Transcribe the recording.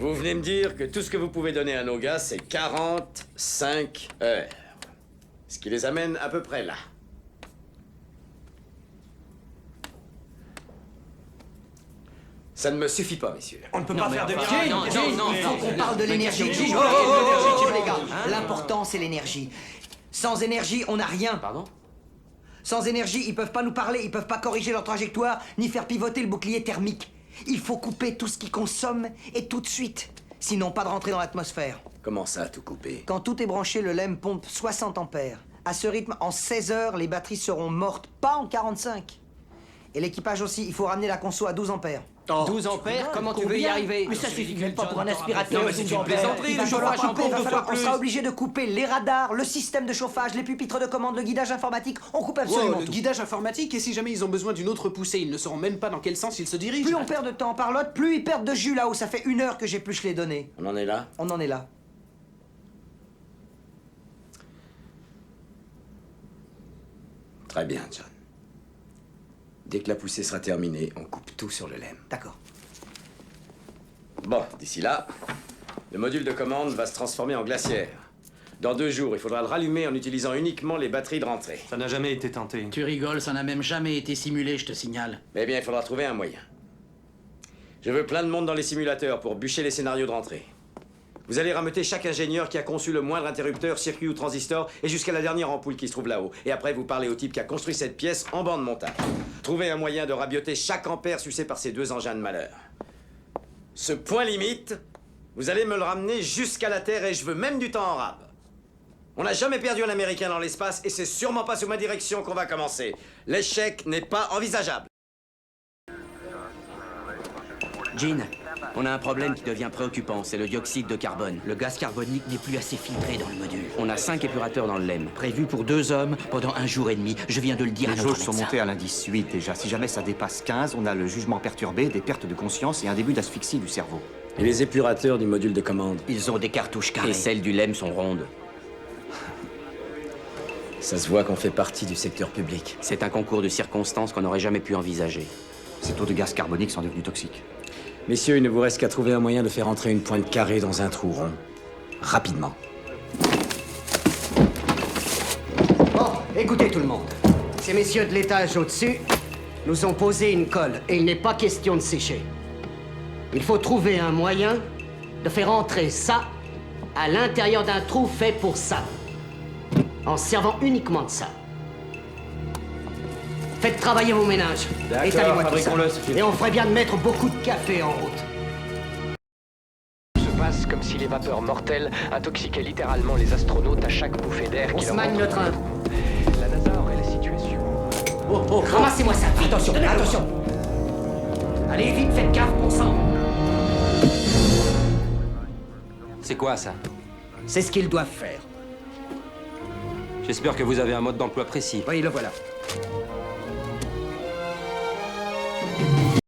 Vous venez me dire que tout ce que vous pouvez donner à nos gars, c'est 45 heures. Ce qui les amène à peu près là. Ça ne me suffit pas, messieurs. On ne peut pas faire de miracle. Il faut qu'on parle de l'énergie. Oh, les gars, l'important c'est l'énergie. Sans énergie, on n'a rien. Pardon? Sans énergie, ils peuvent pas nous parler, ils peuvent pas corriger leur trajectoire, ni faire pivoter le bouclier thermique. Il faut couper tout ce qu'ils consomment, et tout de suite. Sinon, pas de rentrer dans l'atmosphère. Comment ça, tout couper? Quand tout est branché, le LEM pompe 60 ampères. À ce rythme, en 16 heures, les batteries seront mortes, pas en 45. Et l'équipage aussi, il faut ramener la conso à 12 ampères. 12 ampères? Comment tu veux y arriver? Mais ça suffit même pas pour un aspirateur. Non, mais c'est une plaisanterie, Il va le falloir chauffage couper, encore deux fois on plus. sera obligé de couper les radars, le système de chauffage, les pupitres de commande, le guidage informatique. On coupe absolument Le tout. guidage informatique, et si jamais ils ont besoin d'une autre poussée, ils ne sauront même pas dans quel sens ils se dirigent. Plus on perd de temps par l'autre, plus ils perdent de jus là-haut. Ça fait 1 heure que j'épluche les données. On en est là? On en est là. Très bien, John. Dès que la poussée sera terminée, on coupe tout sur le LEM. D'accord. Bon, d'ici là, le module de commande va se transformer en glacière. Dans 2 jours, il faudra le rallumer en utilisant uniquement les batteries de rentrée. Ça n'a jamais été tenté. Tu rigoles, ça n'a même jamais été simulé, je te signale. Eh bien, il faudra trouver un moyen. Je veux plein de monde dans les simulateurs pour bûcher les scénarios de rentrée. Vous allez rameuter chaque ingénieur qui a conçu le moindre interrupteur, circuit ou transistor, et jusqu'à la dernière ampoule qui se trouve là-haut. Et après, vous parlez au type qui a construit cette pièce en banc de montage. Trouvez un moyen de rabioter chaque ampère sucé par ces 2 engins de malheur. Ce point limite, vous allez me le ramener jusqu'à la Terre, et je veux même du temps en rab. On n'a jamais perdu un Américain dans l'espace, et c'est sûrement pas sous ma direction qu'on va commencer. L'échec n'est pas envisageable. Jean, on a un problème qui devient préoccupant, c'est le dioxyde de carbone. Le gaz carbonique n'est plus assez filtré dans le module. On a 5 épurateurs dans le LEM. Prévu pour 2 hommes pendant 1 jour et demi. Je viens de le dire à Les notre jauges sont médecin. montées à l'indice 8 déjà. Si jamais ça dépasse 15, on a le jugement perturbé, des pertes de conscience et un début d'asphyxie du cerveau. Et les épurateurs du module de commande? Ils ont des cartouches carrées. Et celles du LEM sont rondes. Ça se voit qu'on fait partie du secteur public. C'est un concours de circonstances qu'on n'aurait jamais pu envisager. Ces taux de gaz carbonique sont devenus toxiques. Messieurs, il ne vous reste qu'à trouver un moyen de faire entrer une pointe carrée dans un trou rond. Rapidement. Bon, écoutez tout le monde. Ces messieurs de l'étage au-dessus nous ont posé une colle et il n'est pas question de sécher. Il faut trouver un moyen de faire entrer ça à l'intérieur d'un trou fait pour ça. En se servant uniquement de ça. Faites travailler vos ménages. Étalez-moi tout ça. Et on ferait bien de mettre beaucoup de café en route. Se passe comme si les vapeurs mortelles intoxiquaient littéralement les astronautes à chaque bouffée d'air On qui se leur manie entre. le train. La NASA aurait la situation. Ramassez-moi ça. Attention, attention. Allez, vite, faites gaffe, bon sang. C'est quoi ça? C'est ce qu'ils doivent faire. J'espère que vous avez un mode d'emploi précis. Oui, le voilà.